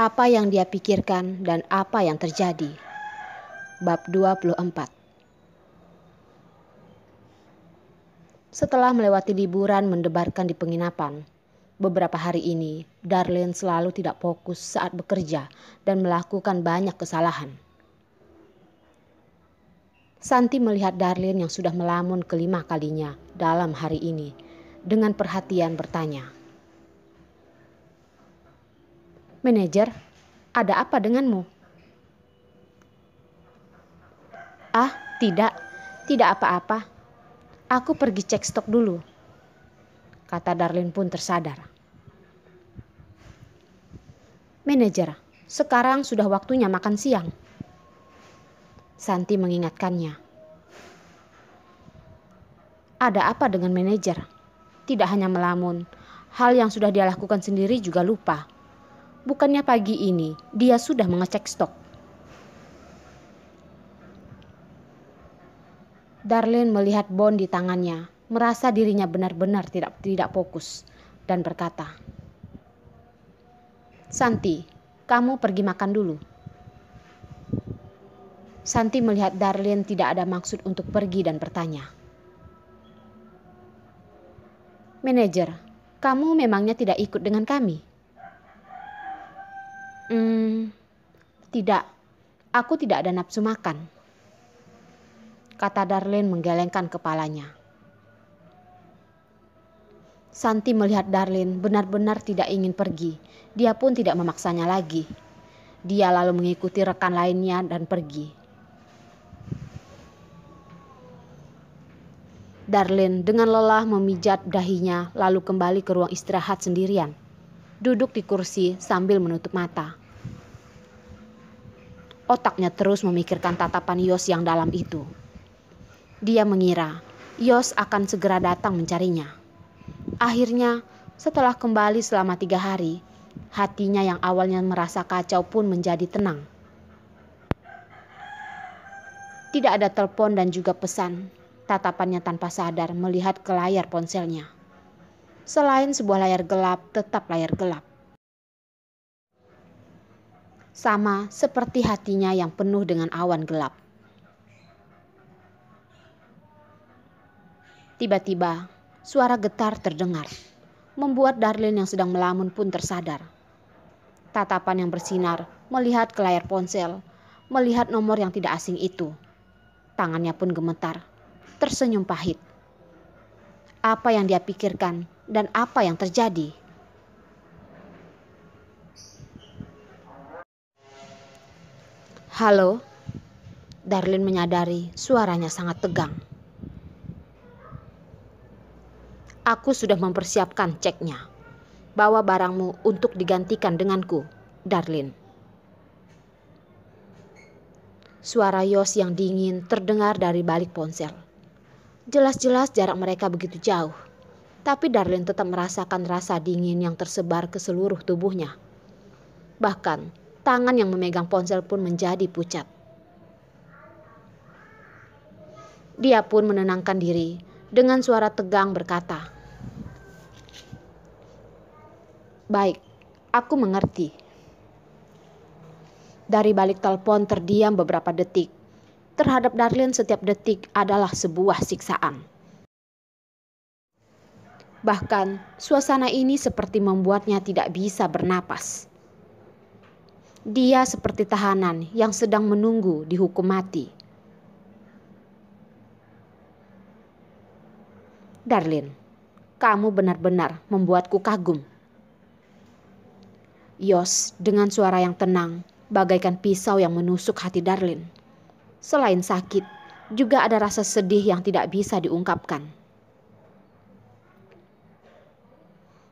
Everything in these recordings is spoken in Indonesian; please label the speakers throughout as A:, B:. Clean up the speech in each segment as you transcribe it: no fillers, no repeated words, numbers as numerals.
A: Apa yang dia pikirkan dan apa yang terjadi. Bab 24. Setelah melewati liburan mendebarkan di penginapan, beberapa hari ini Darlene selalu tidak fokus saat bekerja dan melakukan banyak kesalahan. Santi melihat Darlene yang sudah melamun kelima kalinya dalam hari ini dengan perhatian bertanya, "Manajer, ada apa denganmu?" "Ah, tidak apa-apa. Aku pergi cek stok dulu," kata Darlene pun tersadar. "Manajer, sekarang sudah waktunya makan siang," Santi mengingatkannya. Ada apa dengan manajer? Tidak hanya melamun, hal yang sudah dia lakukan sendiri juga lupa. Bukannya pagi ini dia sudah mengecek stok. Darlene melihat bon di tangannya, merasa dirinya benar-benar tidak fokus dan berkata, "Santi, kamu pergi makan dulu." Santi melihat Darlene tidak ada maksud untuk pergi dan bertanya, "Manajer, kamu memangnya tidak ikut dengan kami?" Tidak, aku tidak ada nafsu makan," kata Darlene menggelengkan kepalanya. Santi melihat Darlene benar-benar tidak ingin pergi. Dia pun tidak memaksanya lagi. Dia lalu mengikuti rekan lainnya dan pergi. Darlene dengan lelah memijat dahinya lalu kembali ke ruang istirahat sendirian. Duduk di kursi sambil menutup mata. Otaknya terus memikirkan tatapan Yos yang dalam itu. Dia mengira Yos akan segera datang mencarinya. Akhirnya, setelah kembali selama 3 hari, hatinya yang awalnya merasa kacau pun menjadi tenang. Tidak ada telepon dan juga pesan. Tatapannya tanpa sadar melihat ke layar ponselnya. Selain sebuah layar gelap, tetap layar gelap. Sama seperti hatinya yang penuh dengan awan gelap. Tiba-tiba, suara getar terdengar, membuat Darlene yang sedang melamun pun tersadar. Tatapan yang bersinar melihat ke layar ponsel, melihat nomor yang tidak asing itu. Tangannya pun gemetar, tersenyum pahit. Apa yang dia pikirkan dan apa yang terjadi? "Halo?" Darlene menyadari suaranya sangat tegang. "Aku sudah mempersiapkan ceknya. Bawa barangmu untuk digantikan denganku, Darlene." Suara Yos yang dingin terdengar dari balik ponsel. Jelas-jelas jarak mereka begitu jauh. Tapi Darlene tetap merasakan rasa dingin yang tersebar ke seluruh tubuhnya. Bahkan, tangan yang memegang ponsel pun menjadi pucat. Dia pun menenangkan diri dengan suara tegang berkata, "Baik, aku mengerti." Dari balik telepon terdiam beberapa detik. Terhadap Darlene setiap detik adalah sebuah siksaan. Bahkan suasana ini seperti membuatnya tidak bisa bernapas. Dia seperti tahanan yang sedang menunggu dihukum mati. "Darlene, kamu benar-benar membuatku kagum." Yos dengan suara yang tenang, bagaikan pisau yang menusuk hati Darlene. Selain sakit, juga ada rasa sedih yang tidak bisa diungkapkan.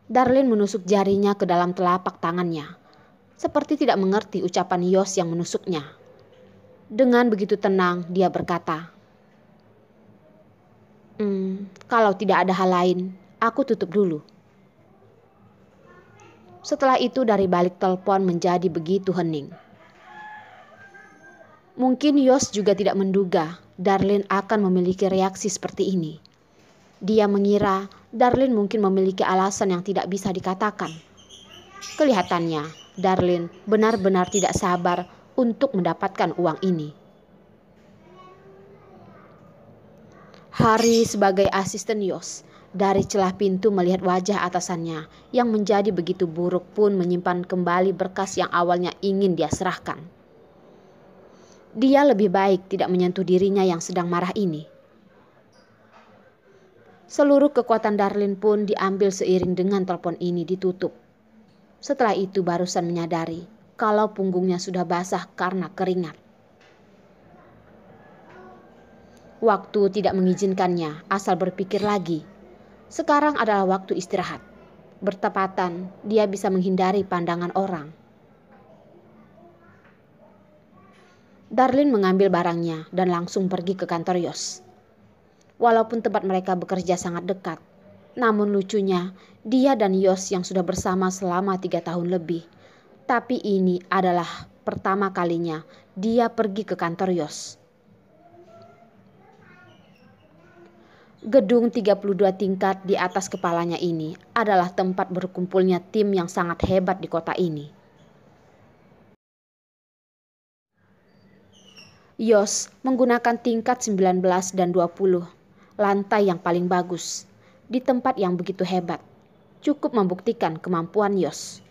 A: Darlene menusuk jarinya ke dalam telapak tangannya, seperti tidak mengerti ucapan Yos yang menusuknya. Dengan begitu tenang, dia berkata, "Kalau tidak ada hal lain, aku tutup dulu." Setelah itu dari balik telepon menjadi begitu hening. Mungkin Yos juga tidak menduga Darlene akan memiliki reaksi seperti ini. Dia mengira Darlene mungkin memiliki alasan yang tidak bisa dikatakan. Kelihatannya Darlene benar-benar tidak sabar untuk mendapatkan uang ini. Hari sebagai asisten Yos dari celah pintu melihat wajah atasannya yang menjadi begitu buruk pun menyimpan kembali berkas yang awalnya ingin dia serahkan. Dia lebih baik tidak menyentuh dirinya yang sedang marah ini. Seluruh kekuatan Darlene pun diambil seiring dengan telepon ini ditutup. Setelah itu barusan menyadari kalau punggungnya sudah basah karena keringat. Waktu tidak mengizinkannya asal berpikir lagi. Sekarang adalah waktu istirahat. Bertepatan dia bisa menghindari pandangan orang. Darlene mengambil barangnya dan langsung pergi ke kantor Yos. Walaupun tempat mereka bekerja sangat dekat, namun lucunya dia dan Yos yang sudah bersama selama 3 tahun lebih. Tapi ini adalah pertama kalinya dia pergi ke kantor Yos. Gedung 32 tingkat di atas kepalanya ini adalah tempat berkumpulnya tim yang sangat hebat di kota ini. Yos menggunakan tingkat 19 dan 20. Lantai yang paling bagus, di tempat yang begitu hebat, cukup membuktikan kemampuan Yos.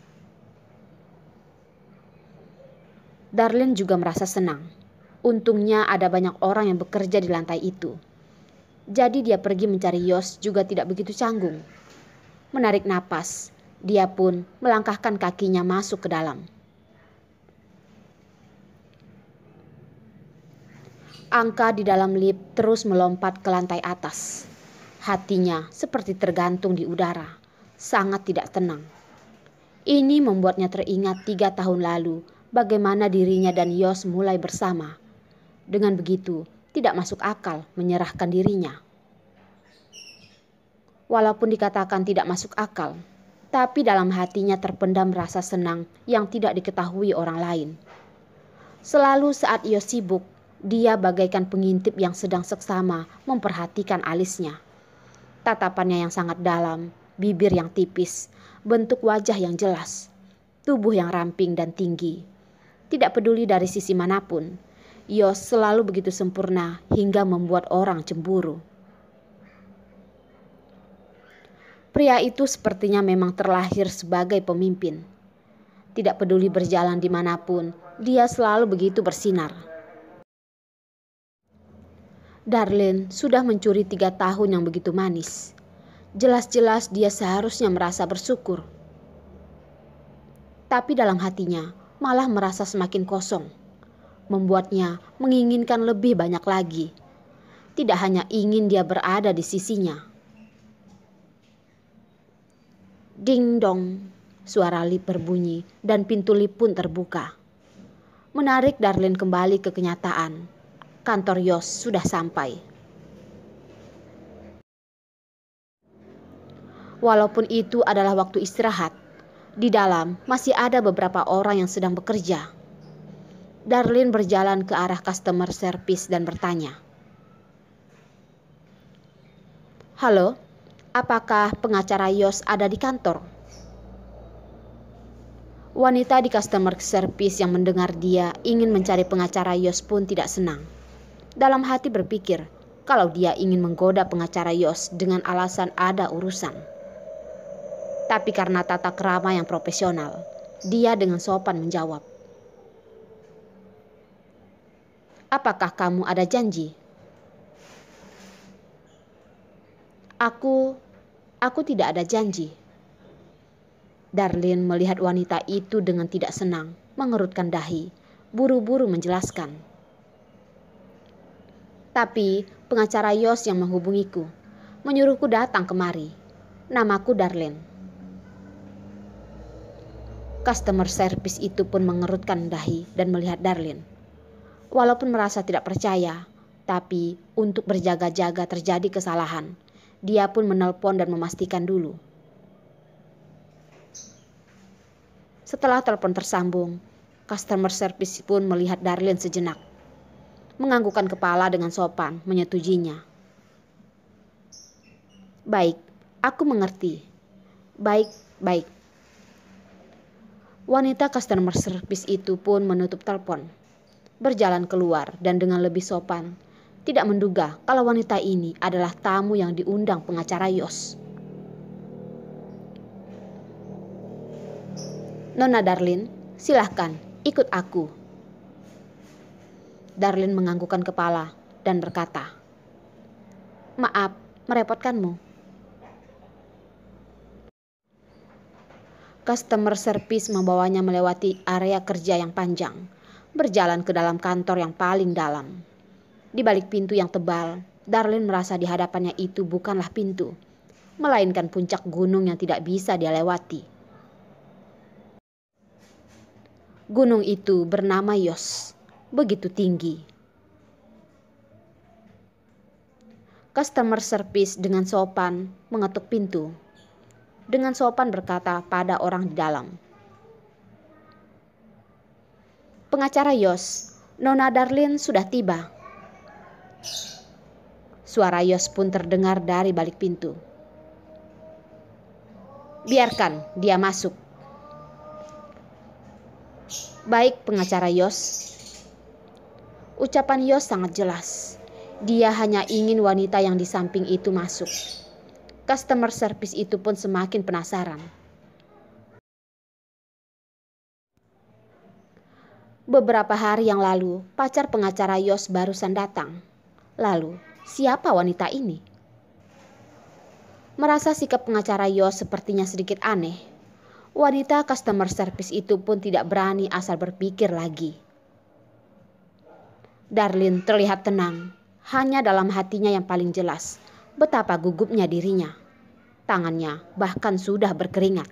A: Darlene juga merasa senang. Untungnya ada banyak orang yang bekerja di lantai itu. Jadi dia pergi mencari Yos juga tidak begitu canggung. Menarik napas, dia pun melangkahkan kakinya masuk ke dalam. Angka di dalam lift terus melompat ke lantai atas. Hatinya seperti tergantung di udara, sangat tidak tenang. Ini membuatnya teringat 3 tahun lalu bagaimana dirinya dan Yos mulai bersama. Dengan begitu, tidak masuk akal menyerahkan dirinya. Walaupun dikatakan tidak masuk akal, tapi dalam hatinya terpendam rasa senang yang tidak diketahui orang lain. Selalu saat Yos sibuk, dia bagaikan pengintip yang sedang seksama memperhatikan alisnya. Tatapannya yang sangat dalam, bibir yang tipis, bentuk wajah yang jelas, tubuh yang ramping dan tinggi. Tidak peduli dari sisi manapun, Yos selalu begitu sempurna hingga membuat orang cemburu. Pria itu sepertinya memang terlahir sebagai pemimpin. Tidak peduli berjalan dimanapun, dia selalu begitu bersinar. Darlene sudah mencuri 3 tahun yang begitu manis. Jelas-jelas dia seharusnya merasa bersyukur. Tapi dalam hatinya malah merasa semakin kosong. Membuatnya menginginkan lebih banyak lagi. Tidak hanya ingin dia berada di sisinya. Ding dong, suara lift berbunyi dan pintu lift pun terbuka. Menarik Darlene kembali ke kenyataan. Kantor Yos sudah sampai. Walaupun itu adalah waktu istirahat, di dalam masih ada beberapa orang yang sedang bekerja. Darlene berjalan ke arah customer service dan bertanya, "Halo, apakah pengacara Yos ada di kantor?" Wanita di customer service yang mendengar dia ingin mencari pengacara Yos pun tidak senang. Dalam hati berpikir kalau dia ingin menggoda pengacara Yos dengan alasan ada urusan. Tapi karena tata krama yang profesional, dia dengan sopan menjawab, "Apakah kamu ada janji?" Aku tidak ada janji." Darlene melihat wanita itu dengan tidak senang, mengerutkan dahi, buru-buru menjelaskan. "Tapi pengacara Yos yang menghubungiku, menyuruhku datang kemari. Namaku Darlene." Customer service itu pun mengerutkan dahi dan melihat Darlene. Walaupun merasa tidak percaya, tapi untuk berjaga-jaga terjadi kesalahan, dia pun menelpon dan memastikan dulu. Setelah telepon tersambung, customer service pun melihat Darlene sejenak. Menganggukkan kepala dengan sopan, menyetujinya. "Baik, aku mengerti. Baik. Wanita customer service itu pun menutup telepon, berjalan keluar dan dengan lebih sopan, tidak menduga kalau wanita ini adalah tamu yang diundang pengacara Yos. "Nona Darlin, silahkan ikut aku." Darlin menganggukkan kepala dan berkata, "Maaf, merepotkanmu." Customer service membawanya melewati area kerja yang panjang, berjalan ke dalam kantor yang paling dalam. Di balik pintu yang tebal, Darlin merasa di hadapannya itu bukanlah pintu, melainkan puncak gunung yang tidak bisa dia lewati. Gunung itu bernama Yos, begitu tinggi. Customer service dengan sopan mengetuk pintu. Dengan sopan berkata pada orang di dalam, "Pengacara Yos, Nona Darlin sudah tiba." Suara Yos pun terdengar dari balik pintu. "Biarkan dia masuk." "Baik, pengacara Yos." Ucapan Yos sangat jelas. Dia hanya ingin wanita yang di samping itu masuk. Customer service itu pun semakin penasaran. Beberapa hari yang lalu, pacar pengacara Yos barusan datang. Lalu, siapa wanita ini? Merasa sikap pengacara Yos sepertinya sedikit aneh, wanita customer service itu pun tidak berani asal berpikir lagi. Darlin terlihat tenang, hanya dalam hatinya yang paling jelas betapa gugupnya dirinya. Tangannya bahkan sudah berkeringat.